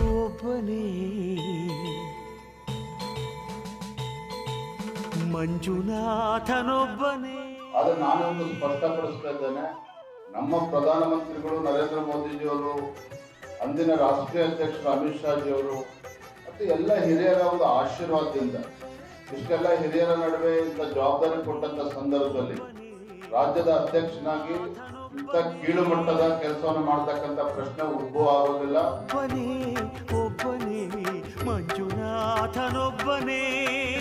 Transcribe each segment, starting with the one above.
ಒಬ್ಬನೇ ಮಂಜುನಾಥನೊಬ್ಬನೇ. ಆದರೆ ನಾನೊಂದು ಸ್ಪಷ್ಟಪಡಿಸ್ತಾ ಇದ್ದೇನೆ, ನಮ್ಮ ಪ್ರಧಾನಮಂತ್ರಿಗಳು ನರೇಂದ್ರ ಮೋದಿಜಿಯವರು, ಅಂದಿನ ರಾಷ್ಟ್ರೀಯ ಅಧ್ಯಕ್ಷರು ಅಮಿತ್ ಶಾಜಿಯವರು ಮತ್ತು ಎಲ್ಲ ಹಿರಿಯರ ಒಂದು ಆಶೀರ್ವಾದದಿಂದ ಇಷ್ಟೆಲ್ಲ ಹಿರಿಯರ ನಡುವೆ ಇಂಥ ಜವಾಬ್ದಾರಿ ಕೊಟ್ಟಂಥ ಸಂದರ್ಭದಲ್ಲಿ ರಾಜ್ಯದ ಅಧ್ಯಕ್ಷನಾಗಿ ಇಂಥ ಕೀಳು ಮಟ್ಟದ ಕೆಲಸವನ್ನು ಮಾಡತಕ್ಕಂಥ ಪ್ರಶ್ನೆ ಉದ್ಭವ ಆಗೋದಿಲ್ಲ. ಮಂಜುನಾಥನೊಬ್ಬನೇ.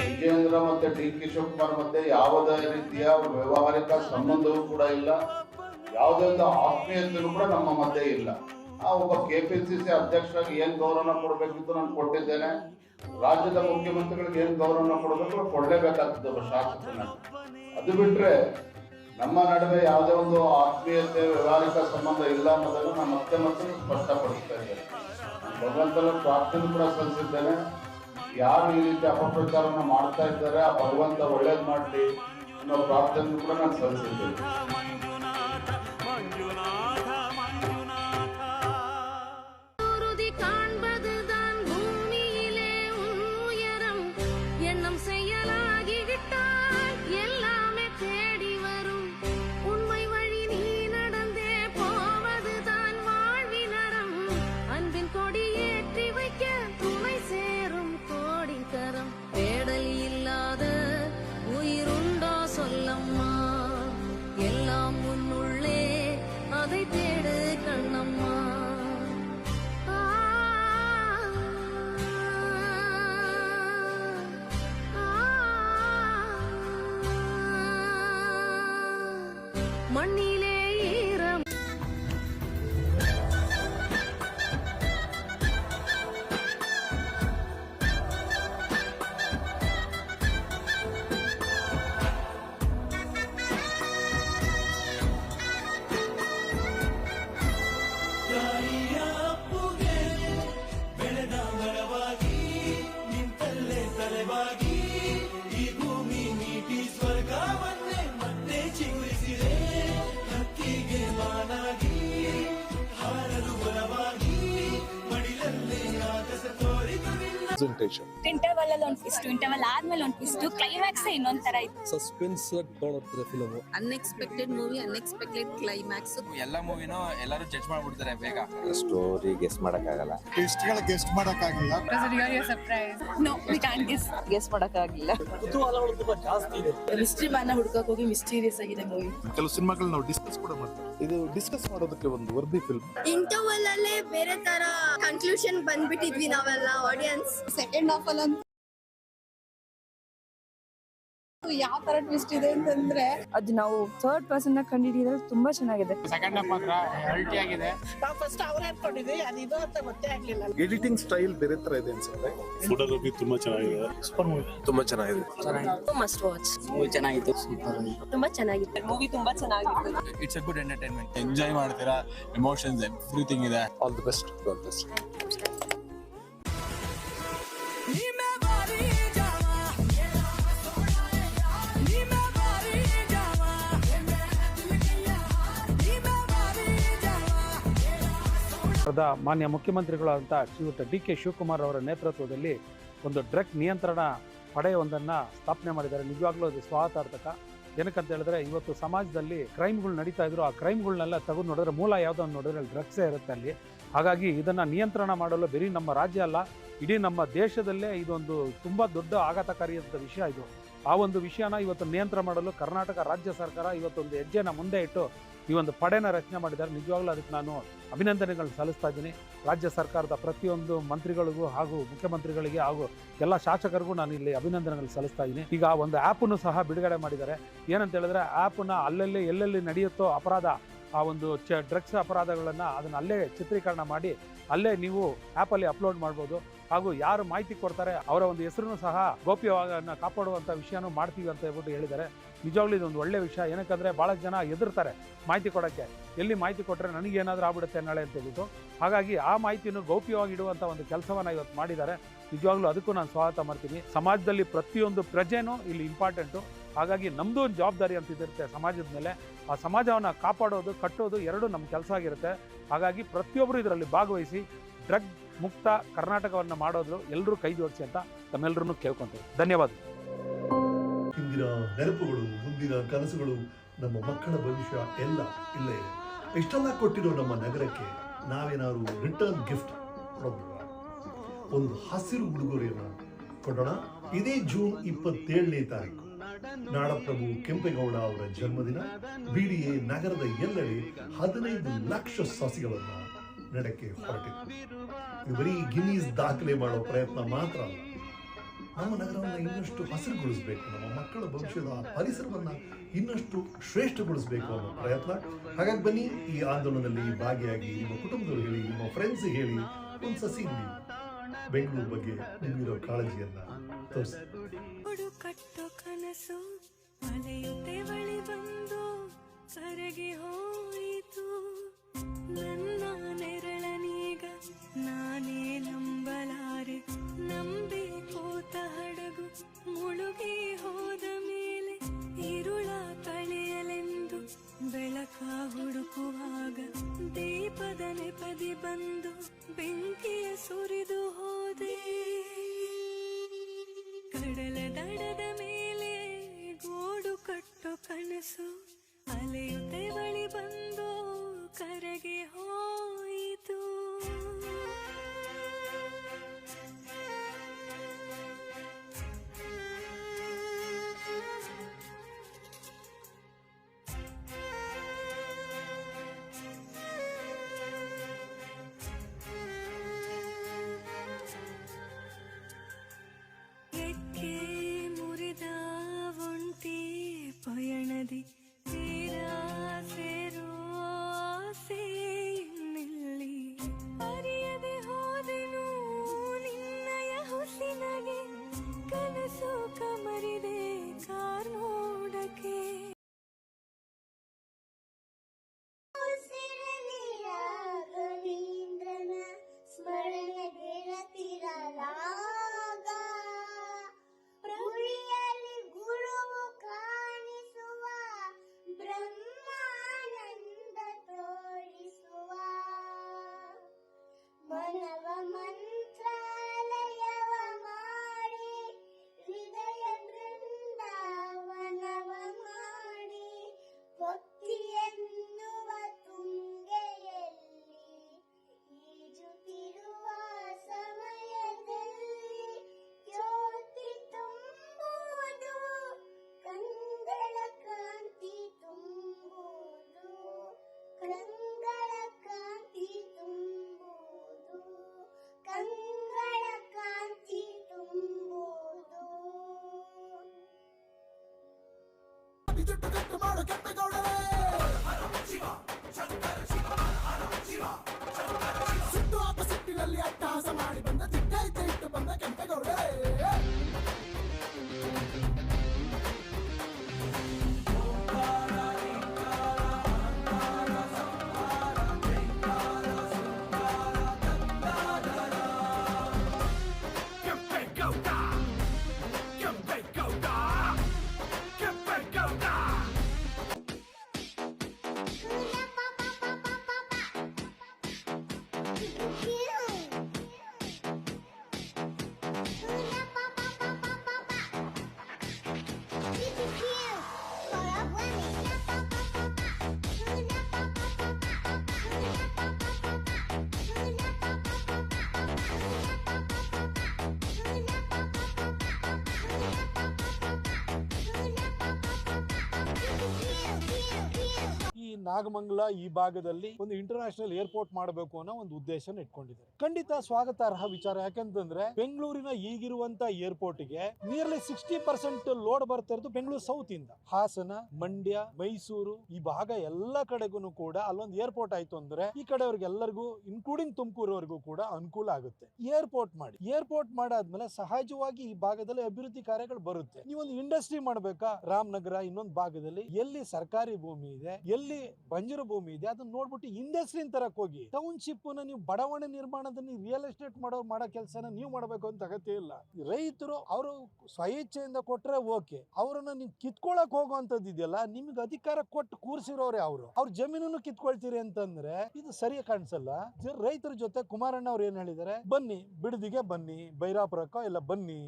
ವಿಜಯೇಂದ್ರ ಮತ್ತೆ ಡಿ ಕೆ ಶಿವಕುಮಾರ್ ಮಧ್ಯೆ ಯಾವುದೇ ರೀತಿಯ ವ್ಯವಹಾರಿಕ ಸಂಬಂಧವೂ ಕೂಡ ಇಲ್ಲ, ಯಾವುದೇ ಒಂದು ಆತ್ಮೀಯತೆಯೂ ಕೂಡ ನಮ್ಮ ಮಧ್ಯೆ ಇಲ್ಲ. ಆ ಒಬ್ಬ ಕೆಪಿಸಿಸಿ ಅಧ್ಯಕ್ಷರಾಗಿ ಏನ್ ಗೌರವ ಕೊಡಬೇಕಿತ್ತು ನಾನು ಕೊಟ್ಟಿದ್ದೇನೆ. ರಾಜ್ಯದ ಮುಖ್ಯಮಂತ್ರಿಗಳಿಗೆ ಏನ್ ಗೌರವ ಕೊಡಬೇಕು ಕೊಡಲೇಬೇಕಾಗ್ತದೆ ಒಬ್ಬ ಶಾಸಕನಾಗಿ. ಅದು ಬಿಟ್ರೆ ನಮ್ಮ ನಡುವೆ ಯಾವುದೇ ಒಂದು ಆತ್ಮೀಯತೆ ವ್ಯವಹಾರಿಕ ಸಂಬಂಧ ಇಲ್ಲ ಅನ್ನೋದನ್ನು ನಾನು ಮತ್ತೆ ಸ್ಪಷ್ಟಪಡಿಸ್ತಾ ಇದ್ದೇನೆ. ಭಗವಂತನ ಪ್ರಾರ್ಥನೆ ಕೂಡ ಸಲ್ಲಿಸಿದ್ದೇನೆ. ಯಾರು ಈ ರೀತಿ ಅಪಪ್ರಚಾರವನ್ನು ಮಾಡ್ತಾ ಇದ್ದಾರೆ ಆ ಭಗವಂತ ಒಳ್ಳೇದು ಮಾಡಲಿ ಅನ್ನೋ ಪ್ರಾರ್ಥನೆ ಕೂಡ ನಾನು ಸಲ್ಲಿಸಿದ್ದೇನೆ. மண்ணிலே ஈரம் ಇಂಟರ್ವಲ್ ಅಲ್ಲಿ ಒಂದು ಟ್ವಿಸ್ಟ್, ಇಂಟರ್ವಲ್ ಆದ್ಮೇಲೆ ಒಂದು ಟ್ವಿಸ್ಟ್, ಕ್ಲೈಮ್ಯಾಕ್ಸ್ ಇನ್ನೊಂದ್ ತರ ಇತ್ತು. ಸಸ್ಪೆನ್ಸ್ ತಗೊಂಡಿರ್ತಾರೆ film. Unexpected movie, unexpected climax. ಎಲ್ಲ ಮೂವಿನೂ ಎಲ್ಲರೂ ಜಡ್ಜ್ ಮಾಡ್ಬಿಡ್ತಾರೆ ಬೇಗ. ಸ್ಟೋರಿ ಗೆಸ್ ಮಾಡಕ್ಕಾಗಲ್ಲ, ಟ್ವಿಸ್ಟ್ಗಳ ಗೆಸ್ ಮಾಡಕ್ಕಾಗಿಲ್ಲ. It was really a surprise. No, we can't guess ಮಾಡಕ್ಕಾಗಿಲ್ಲ. ಕುತೂಹಲಗಳು ತುಂಬಾ ಜಾಸ್ತಿ ಇದೆ. ಮಿಸ್ಟ್ರಿ ಮ್ಯಾನ್ ಹುಡುಕಕ್ಕೆ ಹೋಗಿ ಮಿಸ್ಟೀರಿಯಸ್ ಆಗಿದೆ ಮೂವಿ. ಕೆಲವು ಸಿನಿಮಾಗಳು ನಾವು ಡಿಸ್ಕಸ್ ಕೂಡ ಮಾಡ್ತೀವಿ. ಇದು ಡಿಸ್ಕಸ್ ಮಾಡೋದಕ್ಕೆ ಒಂದು ವರ್ದಿ ಫಿಲ್ಮ್. ಇಂಟರ್ವಲ್ ಅಲ್ಲೇ ಬೇರೆ ತರ ಕನ್ಕ್ಲೂಷನ್ ಬಂದ್ಬಿಟ್ಟಿದ್ವಿ ನಾವೆಲ್ಲ ಆಡಿಯನ್ಸ್. ಸೆಕೆಂಡ್ ಹಾಫ್ ಅಲ್ಲಿ ಯಾವ ತರ ಟ್ವಿಸ್ಟ್ ಇದೆ ಅಂತಂದ್ರೆ ಅದು ನಾವು ಥರ್ಡ್ ಪರ್ಸನ್ ನ ಕಂಡಿಡಿದ್ರೆ ತುಂಬಾ ಚೆನ್ನಾಗಿದೆ. ಸೆಕೆಂಡ್ ಹಾಫ್ ಮಾತ್ರ ಅಲ್ಟಿ ಆಗಿದೆ. ನಾವು ಫಸ್ಟ್ ಅವ್ರ ಅನ್ಕೊಂಡಿದ್ವಿ ಅದು ಇದು ಅಂತ ಗೊತ್ತೇ ಆಗ್ಲಿಲ್ಲ. ಎಡಿಟಿಂಗ್ ಸ್ಟೈಲ್ ಬೇರೆ ತರ ಇದೆ ಅನ್ಸುತ್ತೆ. ಫೋಟೋಗ್ರಫಿ ತುಂಬಾ ಚೆನ್ನಾಗಿದೆ. ಸೂಪರ್ ಮೂವಿ, ತುಂಬಾ ಚೆನ್ನಾಗಿದೆ. Must watch. ಮೂವಿ ಚೆನ್ನಾಗಿತ್ತು, ಸೂಪರ್ ತುಂಬಾ ಚೆನ್ನಾಗಿತ್ತು ಮೂವಿ, ತುಂಬಾ ಚೆನ್ನಾಗಿತ್ತು. It's a good entertainment. Enjoy ಮಾಡ್ತೀರಾ, ಎಮೋಷನ್ಸ್ ಎವ್ರಿಥಿಂಗ್ ಇದೆ. All the best. All the best. ಮಾನ್ಯ ಮುಖ್ಯಮಂತ್ರಿಗಳಾದಂಥ ಶ್ರೀಯುತ ಡಿ ಕೆ ಶಿವಕುಮಾರ್ ಅವರ ನೇತೃತ್ವದಲ್ಲಿ ಒಂದು ಡ್ರಗ್ ನಿಯಂತ್ರಣ ಪಡೆಯೊಂದನ್ನು ಸ್ಥಾಪನೆ ಮಾಡಿದ್ದಾರೆ. ನಿಜವಾಗ್ಲೂ ಅದು ಸ್ವಾಗತಾರ್ಥಕ. ಏನಕ್ಕಂತ ಹೇಳಿದ್ರೆ ಇವತ್ತು ಸಮಾಜದಲ್ಲಿ ಕ್ರೈಮ್ಗಳು ನಡೀತಾ ಇದ್ರು, ಆ ಕ್ರೈಮ್ಗಳನ್ನೆಲ್ಲ ತೆಗೆದು ನೋಡಿದ್ರೆ ಮೂಲ ಯಾವುದೋ ನೋಡಿದ್ರೆ ಅಲ್ಲಿ ಡ್ರಗ್ಸೇ ಇರುತ್ತೆ ಅಲ್ಲಿ. ಹಾಗಾಗಿ ಇದನ್ನು ನಿಯಂತ್ರಣ ಮಾಡಲು ಬರೀ ನಮ್ಮ ರಾಜ್ಯ ಅಲ್ಲ, ಇಡೀ ನಮ್ಮ ದೇಶದಲ್ಲೇ ಇದೊಂದು ತುಂಬ ದೊಡ್ಡ ಆಘಾತಕಾರಿಯಾದ ವಿಷಯ ಇದು. ಆ ಒಂದು ವಿಷಯನ ಇವತ್ತು ನಿಯಂತ್ರಣ ಮಾಡಲು ಕರ್ನಾಟಕ ರಾಜ್ಯ ಸರ್ಕಾರ ಇವತ್ತೊಂದು ಹೆಜ್ಜೆನ ಮುಂದೆ ಇಟ್ಟು ಈ ಒಂದು ಪಡೆನ ರಚನೆ ಮಾಡಿದ್ದಾರೆ. ನಿಜವಾಗ್ಲೂ ಅದಕ್ಕೆ ನಾನು ಅಭಿನಂದನೆಗಳನ್ನು ಸಲ್ಲಿಸ್ತಾ ಇದ್ದೀನಿ. ರಾಜ್ಯ ಸರ್ಕಾರದ ಪ್ರತಿಯೊಂದು ಮಂತ್ರಿಗಳಿಗೂ ಹಾಗೂ ಮುಖ್ಯಮಂತ್ರಿಗಳಿಗೆ ಹಾಗೂ ಎಲ್ಲ ಶಾಸಕರಿಗೂ ನಾನು ಇಲ್ಲಿ ಅಭಿನಂದನೆಗಳು ಸಲ್ಲಿಸ್ತಾ ಇದ್ದೀನಿ. ಈಗ ಒಂದು ಆ್ಯಪನ್ನು ಸಹ ಬಿಡುಗಡೆ ಮಾಡಿದ್ದಾರೆ. ಏನಂತ ಹೇಳಿದ್ರೆ ಆ್ಯಪನ್ನ ಅಲ್ಲಲ್ಲಿ ಎಲ್ಲೆಲ್ಲಿ ನಡೆಯುತ್ತೋ ಅಪರಾಧ, ಆ ಒಂದು ಡ್ರಗ್ಸ್ ಅಪರಾಧಗಳನ್ನು ಅದನ್ನು ಅಲ್ಲೇ ಚಿತ್ರೀಕರಣ ಮಾಡಿ ಅಲ್ಲೇ ನೀವು ಆ್ಯಪಲ್ಲಿ ಅಪ್ಲೋಡ್ ಮಾಡ್ಬೋದು. ಹಾಗೂ ಯಾರು ಮಾಹಿತಿ ಕೊಡ್ತಾರೆ ಅವರ ಒಂದು ಹೆಸರನ್ನು ಸಹ ಗೌಪ್ಯವಾಗಿ ಕಾಪಾಡುವಂಥ ವಿಷಯನೂ ಮಾಡ್ತೀವಿ ಅಂತ ಹೇಳ್ಬಿಟ್ಟು ಹೇಳಿದ್ದಾರೆ. ನಿಜವಾಗ್ಲೂ ಇದೊಂದು ಒಳ್ಳೆಯ ವಿಷಯ. ಏನಕ್ಕಂದರೆ ಭಾಳ ಜನ ಹೆದರ್ತಾರೆ ಮಾಹಿತಿ ಕೊಡೋಕ್ಕೆ, ಎಲ್ಲಿ ಮಾಹಿತಿ ಕೊಟ್ಟರೆ ನನಗೇನಾದರೂ ಆಗ್ಬಿಡುತ್ತೆ ನಾಳೆ ಅಂತ ಹೇಳ್ಬಿಟ್ಟು. ಹಾಗಾಗಿ ಆ ಮಾಹಿತಿಯನ್ನು ಗೌಪ್ಯವಾಗಿ ಇಡುವಂಥ ಒಂದು ಕೆಲಸವನ್ನು ಇವತ್ತು ಮಾಡಿದ್ದಾರೆ. ನಿಜವಾಗ್ಲೂ ಅದಕ್ಕೂ ನಾನು ಸ್ವಾಗತ ಮಾಡ್ತೀನಿ. ಸಮಾಜದಲ್ಲಿ ಪ್ರತಿಯೊಂದು ಪ್ರಜೆನೂ ಇಲ್ಲಿ ಇಂಪಾರ್ಟೆಂಟು. ಹಾಗಾಗಿ ನಮ್ಮದು ಒಂದು ಜವಾಬ್ದಾರಿ ಅಂತಿರುತ್ತೆ ಸಮಾಜದ ಮೇಲೆ. ಆ ಸಮಾಜವನ್ನು ಕಾಪಾಡೋದು ಕಟ್ಟೋದು ಎರಡೂ ನಮ್ಮ ಕೆಲಸ ಆಗಿರುತ್ತೆ. ಹಾಗಾಗಿ ಪ್ರತಿಯೊಬ್ಬರು ಇದರಲ್ಲಿ ಭಾಗವಹಿಸಿ ಡ್ರಗ್ ಮುಕ್ತ ಕರ್ನಾಟಕವನ್ನು ಮಾಡೋದು ಎಲ್ಲರೂ ಕೈ ಜೋಡಿಸಿ ಅಂತ ತಮ್ಮೆಲ್ಲರೂ ಕೇಳ್ಕೊತೀವಿ. ಧನ್ಯವಾದ. ಹಿಂದಿನ ನೆನಪುಗಳು, ಮುಂದಿನ ಕನಸುಗಳು, ನಮ್ಮ ಮಕ್ಕಳ ಭವಿಷ್ಯ ಎಲ್ಲ ಇಲ್ಲೇ ಇದೆ. ಇಷ್ಟೆಲ್ಲ ಕೊಟ್ಟಿರೋ ನಮ್ಮ ನಗರಕ್ಕೆ ನಾವೇನಾದ್ರು ರಿಟರ್ನ್ ಗಿಫ್ಟ್ ಕೊಡೋಣ, ಒಂದು ಹಸಿರು ಉಡುಗೊರೆಯನ್ನು ಕೊಡೋಣ. ಇದೇ ಜೂನ್ 27ನೇ ತಾರೀಕು ನಾಡಪ್ರಭು ಕೆಂಪೇಗೌಡ ಅವರ ಜನ್ಮದಿನ. BDA ನಗರದ ಎಲ್ಲೆಡೆ 15 ಲಕ್ಷ ಸಸಿಗಳನ್ನು ನೆಡಕ್ಕೆ ಹೊರಟಿದೆ. ಇದು ಬರೀ ಗಿನ್ನೀಸ್ ದಾಖಲೆ ಮಾಡೋ ಪ್ರಯತ್ನ ಮಾತ್ರ ಅಲ್ಲ, ನಮ್ಮ ನಗರವನ್ನು ಇನ್ನಷ್ಟು ಹಸಿರುಗೊಳಿಸಬೇಕು, ನಮ್ಮ ಮಕ್ಕಳ ಭವಿಷ್ಯದ ಪರಿಸರವನ್ನು ಇನ್ನಷ್ಟು ಶ್ರೇಷ್ಠಗೊಳಿಸಬೇಕು ಅನ್ನೋ ಪ್ರಯತ್ನ. ಹಾಗಾಗಿ ಬನ್ನಿ, ಈ ಆಂದೋಲನದಲ್ಲಿ ಭಾಗಿಯಾಗಿ ನಿಮ್ಮ ಕುಟುಂಬದವರು ಹೇಳಿ, ನಿಮ್ಮ ಫ್ರೆಂಡ್ಸ್ ಹೇಳಿ, ಒಂದು ಸಸಿ ನೀವು ಬೆಂಗಳೂರು ಬಗ್ಗೆ ನಿಮ್ಗಿರೋ ಕಾಳಜಿಯನ್ನ ತೋರಿಸಿ. ಕಟ್ಟೋ ಕನಸು ಅಲೆಯುತ್ತೆ ಬಳಿ ಬಂದು ಸರಗಿ ಹೋಯಿತು ನನ್ನ ನೆರಳನೀಗ ನಾನೇ ನಂಬಲಾರೆ. ನಂಬಿ ಕೂತ ಹಡಗು ಮುಳುಗಿ ಹೋದ ಮೇಲೆ ಇರುಳ ಕಳೆಯಲೆಂದು ಬೆಳಕ ಹುಡುಕುವಾಗ ದೀಪದ ನೆಪದಿ ಬಂದು ಬೆಂಕಿಯ ಸುರಿದು ಹೋದೆ. ಕಡಲ ದಡದ ಮೇಲೆ ಗೂಡು ಕಟ್ಟೋ ಕನಸು ಅಲೆಯುತ್ತೆ ಬಳಿ ಬಂದು ಕರಗಿ ಹೋಯಿತು. ಎಕ್ಕೆ ಮುರಿದ ಒಂಟಿ ಪಯಣದಿ ತೀರಾ ಸೇರೋ ಆಸೆ ಇನ್ನೆಲ್ಲಿ ಅರಿಯದೆ ಹೋದೆನು ನಿನ್ನಯ ಹುಸಿನಗೆ ಕನಸು ಕಮರಿದೆ ಕಾರ್ಮೋಡಕ್ಕೆ. ಸ್ಮರಣೆ ಗೆಳತಿರಲಾಗ ಪ್ರಭುಯಲ್ಲಿ ಗುರುವು ಕಾಣಿಸುವ ಬ್ರಹ್ಮಾನಂದ ತೋರಿಸುವ ಮನವ ಮಂತ್ರಾಲಯವ ಮಾಡಿ ಹೃದಯ ಬೃಂದಾವನವ ಮಾಡಿ ಭಕ್ತಿ ಎನ್ನುವ ತುಂಗೆಯಲ್ಲಿ ಈಜುತ್ತಿರುವ ಸಮಯದಲ್ಲಿ ಜ್ಯೋತಿ ತುಂಬುವುದು ಕಂಗಳ ಕಾಂತಿ ತುಂಬುವುದು ಕಂಗಳ ಕಾಂತಿ ತುಂಬುವುದು ಕಂಗಳ ಕಾಂತಿ ತುಂಬುವುದು. ಸಿಟ್ಟಿನಲ್ಲಿ ಅಟ್ಟಹಾಸ ಮಾಡಿ ಬಂದ ಚಿಟ್ಟೈತೆ ಇಟ್ಟು ಬಂದ ಕೆಂಪೇಗೌಡ. ಈ ನಾಗಮಂಗಲ ಈ ಭಾಗದಲ್ಲಿ ಒಂದು ಇಂಟರ್ನ್ಯಾಷನಲ್ ಏರ್ಪೋರ್ಟ್ ಮಾಡಬೇಕು ಅನ್ನೋ ಒಂದು ಉದ್ದೇಶನ ಇಟ್ಕೊಂಡಿದ್ದಾರೆ. ಖಂಡಿತ ಸ್ವಾಗತಾರ್ಹ ವಿಚಾರ. ಯಾಕಂತಂದ್ರೆ ಬೆಂಗಳೂರಿನ ಈಗಿರುವಂತ ಏರ್ಪೋರ್ಟ್ ಗೆ ನಿಯರ್ಲಿ 60% ಲೋಡ್ ಬರ್ತಾ ಇರೋದು ಬೆಂಗಳೂರು ಸೌತ್ ಇಂದ. ಹಾಸನ, ಮಂಡ್ಯ, ಮೈಸೂರು ಈ ಭಾಗ ಎಲ್ಲ ಕಡೆಗೂ ಕೂಡ ಅಲ್ಲೊಂದು ಏರ್ಪೋರ್ಟ್ ಆಯ್ತು ಅಂದ್ರೆ ಈ ಕಡೆಯವ್ರಿಗೆಲ್ಲರಿಗೂ ಇನ್ಕ್ಲೂಡಿಂಗ್ ತುಮಕೂರವರೆಗೂ ಕೂಡ ಅನುಕೂಲ ಆಗುತ್ತೆ. ಏರ್ಪೋರ್ಟ್ ಮಾಡಾದ್ಮೇಲೆ ಸಹಜವಾಗಿ ಈ ಭಾಗದಲ್ಲಿ ಅಭಿವೃದ್ಧಿ ಕಾರ್ಯಗಳು ಬರುತ್ತೆ. ನೀವೊಂದು ಇಂಡಸ್ಟ್ರಿ ಮಾಡ್ಬೇಕಾ, ರಾಮನಗರ ಇನ್ನೊಂದು ಭಾಗದಲ್ಲಿ ಎಲ್ಲಿ ಸರ್ಕಾರಿ ಭೂಮಿ ಇದೆ, ಎಲ್ಲಿ ಬಂಜರು ಭೂಮಿ ಇದೆ ಅದನ್ನ ನೋಡ್ಬಿಟ್ಟು ಇಂಡಸ್ಟ್ರಿನ ತರಕ್ ಹೋಗಿ. ಟೌನ್ಶಿಪ್ ನೀವು ಬಡಾವಣೆ ನಿರ್ಮಾಣದಲ್ಲಿ ರಿಯಲ್ ಎಸ್ಟೇಟ್ ಮಾಡೋ ಕೆಲಸನ ನೀವು ಮಾಡಬೇಕು ಅಂತ ಅಗತ್ಯ ಇಲ್ಲ. ರೈತರು ಅವರು ಸ್ವಇಚ್ಛೆಯಿಂದ ಕೊಟ್ರೆ ಓಕೆ, ಅವರನ್ನ ನೀವು ಕಿತ್ಕೊಳಕ್ ಹೋಗುವಂತದ್ದು ಇದೆಯಲ್ಲ, ನಿಮ್ಗೆ ಅಧಿಕಾರ ಕೊಟ್ಟು ಕೂರ್ಸಿರೋರೆ ಅವ್ರ ಜಮೀನನ್ನು ಕಿತ್ಕೊಳ್ತೀರಿ ಅಂತಂದ್ರೆ ಇದು ಸರಿಯಾಗಿ ಕಾಣಿಸಲ್ಲ. ರೈತರ ಜೊತೆ ಕುಮಾರಣ್ಣ ಅವ್ರು ಏನ್ ಹೇಳಿದ್ದಾರೆ, ಬನ್ನಿ ಬಿಡದಿಗೆ ಬನ್ನಿ, ಬೈರಾಪುರಕ್ಕೋ ಎಲ್ಲ ಬನ್ನಿ,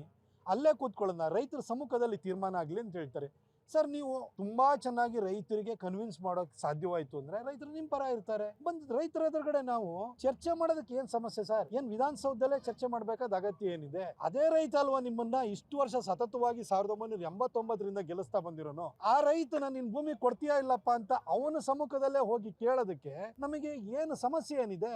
ಅಲ್ಲೇ ಕೂತ್ಕೊಳ್ಳೋಣ, ರೈತರ ಸಮ್ಮುಖದಲ್ಲಿ ತೀರ್ಮಾನ ಆಗ್ಲಿ ಅಂತ ಹೇಳ್ತಾರೆ. ಸರ್, ನೀವು ತುಂಬಾ ಚೆನ್ನಾಗಿ ರೈತರಿಗೆ ಕನ್ವಿನ್ಸ್ ಮಾಡೋಕೆ ಸಾಧ್ಯವಾಯ್ತು ಅಂದ್ರೆ ರೈತರು ನಿಮ್ ಪರ ಇರ್ತಾರೆ. ಬಂದ್ ರೈತರ ಎದುರುಗಡೆ ನಾವು ಚರ್ಚೆ ಮಾಡೋದಕ್ಕೆ ಏನ್ ಸಮಸ್ಯೆ ಸರ್? ಏನ್ ವಿಧಾನಸೌಧದಲ್ಲೇ ಚರ್ಚೆ ಮಾಡ್ಬೇಕಾದ ಅಗತ್ಯ ಏನಿದೆ? ಅದೇ ರೈತ ಅಲ್ವಾ ನಿಮ್ಮನ್ನ ಇಷ್ಟು ವರ್ಷ ಸತತವಾಗಿ 1989ರಿಂದ ಗೆಲ್ಲಿಸ್ತಾ ಬಂದಿರೋನು. ಆ ರೈತನ ನಿನ್ ಭೂಮಿ ಕೊಡ್ತೀಯಾ ಇಲ್ಲಪ್ಪ ಅಂತ ಅವನ ಸಮ್ಮುಖದಲ್ಲೇ ಹೋಗಿ ಕೇಳೋದಕ್ಕೆ ನಮಗೆ ಏನು ಸಮಸ್ಯೆ ಏನಿದೆ?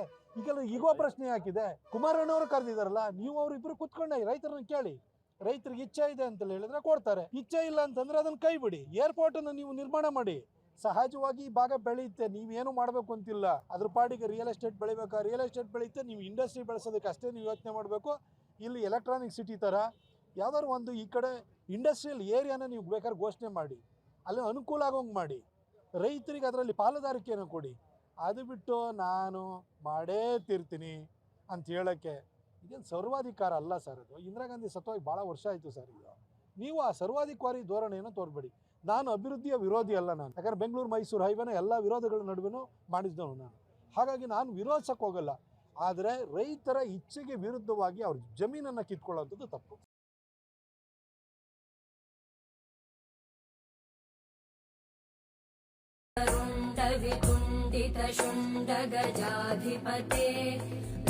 ಈಗೋ ಪ್ರಶ್ನೆ ಹಾಕಿದೆ. ಕುಮಾರಣ್ಣವರು ಕರೆದಿದಾರಲ್ಲ, ನೀವು ಅವ್ರಿಬ್ರು ಕುತ್ಕೊಂಡೆ ರೈತರನ್ನ ಕೇಳಿ. ರೈತರಿಗೆ ಇಚ್ಛೆ ಇದೆ ಅಂತ ಹೇಳಿದ್ರೆ ಕೊಡ್ತಾರೆ, ಇಚ್ಛೆ ಇಲ್ಲ ಅಂತಂದ್ರೆ ಅದನ್ನ ಕೈ ಬಿಡಿ. ಏರ್ಪೋರ್ಟ್ ಅನ್ನು ನೀವು ನಿರ್ಮಾಣ ಮಾಡಿ, ಸಹಜವಾಗಿ ಈ ಭಾಗ ಬೆಳೆಯುತ್ತೆ, ನೀವೇನು ಮಾಡಬೇಕು ಅಂತಿಲ್ಲ. ಅದ್ರ ಪಾಡಿಗೆ ರಿಯಲ್ ಎಸ್ಟೇಟ್ ಬೆಳಿಬೇಕಾ, ರಿಯಲ್ ಎಸ್ಟೇಟ್ ಬೆಳೆಯುತ್ತೆ, ನೀವು ಇಂಡಸ್ಟ್ರಿ ಬೆಳೆಸೋದಕ್ಕೆ ಅಷ್ಟೇ ನೀವು ಯೋಚನೆ ಮಾಡಬೇಕು. ಇಲ್ಲಿ ಎಲೆಕ್ಟ್ರಾನಿಕ್ ಸಿಟಿ ಥರ ಯಾವ್ದಾದ್ರು ಒಂದು ಈ ಕಡೆ ಇಂಡಸ್ಟ್ರಿಯಲ್ ಏರಿಯಾನ ನೀವು ಬೇಕಾದ್ರೆ ಘೋಷಣೆ ಮಾಡಿ, ಅಲ್ಲಿ ಅನುಕೂಲ ಆಗೋಂಗೆ ಮಾಡಿ, ರೈತರಿಗೆ ಅದರಲ್ಲಿ ಪಾಲುದಾರಿಕೆಯನ್ನು ಕೊಡಿ. ಅದು ಬಿಟ್ಟು ನಾನು ಮಾಡೇ ತೀರ್ತೀನಿ ಅಂತ ಹೇಳೋಕ್ಕೆ ಇದೇನು ಸರ್ವಾಧಿಕಾರ ಅಲ್ಲ ಸರ್. ಅದು ಇಂದಿರಾ ಗಾಂಧಿ ಸತ್ತೋಗಿ ಭಾಳ ವರ್ಷ ಆಯಿತು ಸರ್. ಇದು ನೀವು ಆ ಸರ್ವಾಧಿಕಾರಿ ಧೋರಣೆಯನ್ನು ತೋರ್ಬೇಡಿ. ನಾನು ಅಭಿವೃದ್ಧಿಯ ವಿರೋಧಿ ಅಲ್ಲ. ನಾನು ಯಾಕಂದ್ರೆ ಬೆಂಗಳೂರು ಮೈಸೂರು ಹೈವೇನ ಎಲ್ಲ ವಿರೋಧಗಳ ನಡುವೆನೂ ಮಾಡಿಸಿದವನು ನಾನು. ಹಾಗಾಗಿ ನಾನು ವಿರೋಧಿಸಕ್ಕೆ ಹೋಗಲ್ಲ. ಆದರೆ ರೈತರ ಇಚ್ಛೆಗೆ ವಿರುದ್ಧವಾಗಿ ಅವ್ರ ಜಮೀನನ್ನು ಕಿತ್ಕೊಳ್ಳೋಂಥದ್ದು ತಪ್ಪು.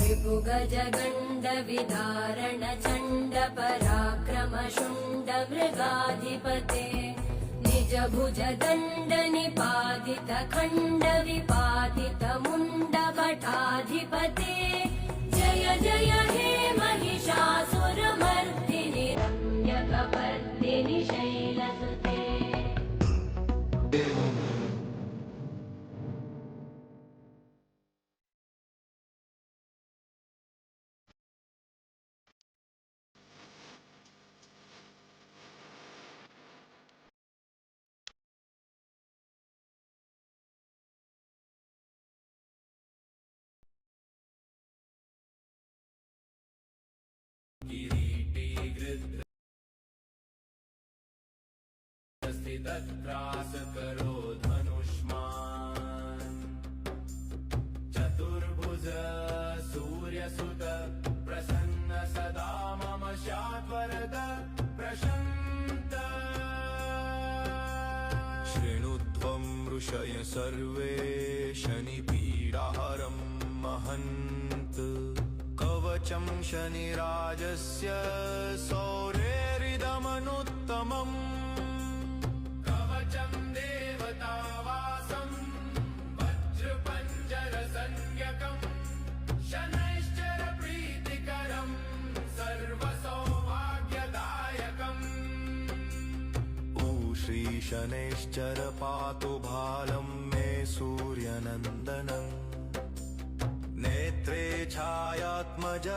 ರಿಪುಗಜಗಂಡ ವಿದಾರಣ ಚಂಡ ಪರಾಕ್ರಮ ಶುಂಡ ಮೃಗಾಧಿಪತೆ ನಿಜ ಭುಜ ದಂಡ ನಿಪಾದಿತ ಖಂಡ ವಿಪಾದಿತ ಮುಂಡ ಭಟಾಧಿಪತೆ ಜಯ ಜಯ ಹೇ ಮಹಿಷಾಸುರ ಮರ್ದಿನಿ ರಮ್ಯ ಕಪರ್ದಿನಿ ಶೈಲಸುತೆ. करो धनुष्मान चतुर्भुज सूर्यसुत प्रसन्न सदा मम शाश्वरद प्रशान्त शृणुध्वं ऋषय सर्वे शनिपीडाहरं महन्त कवचं शनिराजस्य सौरेरिदमनुत्तमम् देवतावासं वज्रपञ्जर संज्ञकं शनैश्चर प्रीतिकरं सर्वसौभाग्यदायकम् ओ श्री शनैश्चर पातु भालं मे सूर्यनन्दनं नेत्रे छायात्मज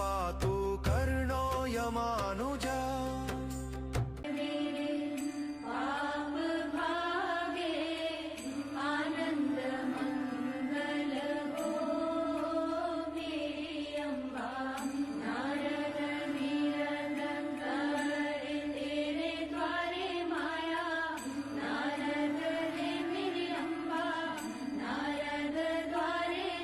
पातु कर्णो यमानुज द्वारे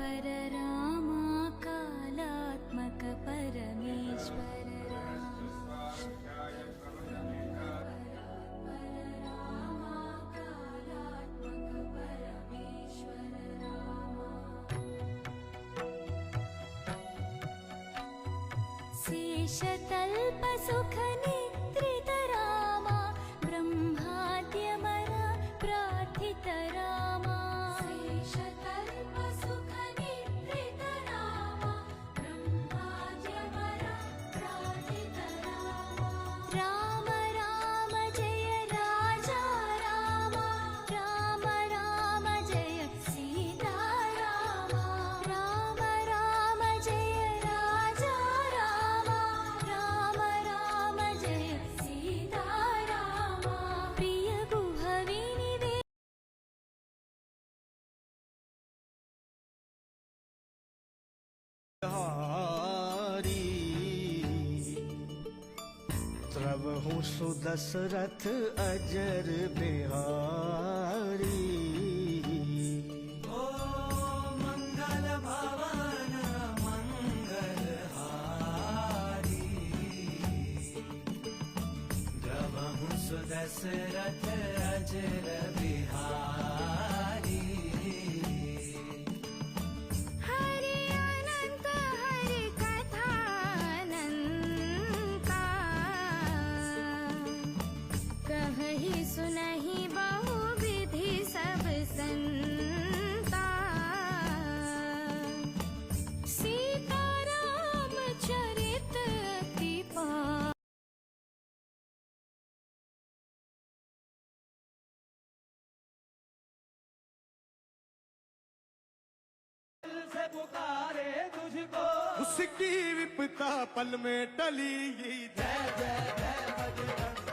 पर रामा कालात्मक परमेश्वर शेषतल्प सुख निद्रित रामा ब्रह्माद्यमरा प्रार्थित रामा शेषतल्प सुख निद्रित रामा ब्रह्माद्यमरा प्रार्थित रामा राम राम जय राजा रामा राम राम जय सीता रामा राम राम जय राजा रामा राम राम जय सीता रामा प्रिय गुहविनिवे द्रवहु सुदशरथ अजर बिहारी ओ मंगल भवन मंगलहारी द्रवहु सुदशरथ अजर बिहारी हरि अनंत हरि कथा अनंता कहि सुनहि बहु विधि सब संता सीताराम चरित अति पावन से पुकारे तुझको उसकी विपदा पल में टली जय जय जय बजरंग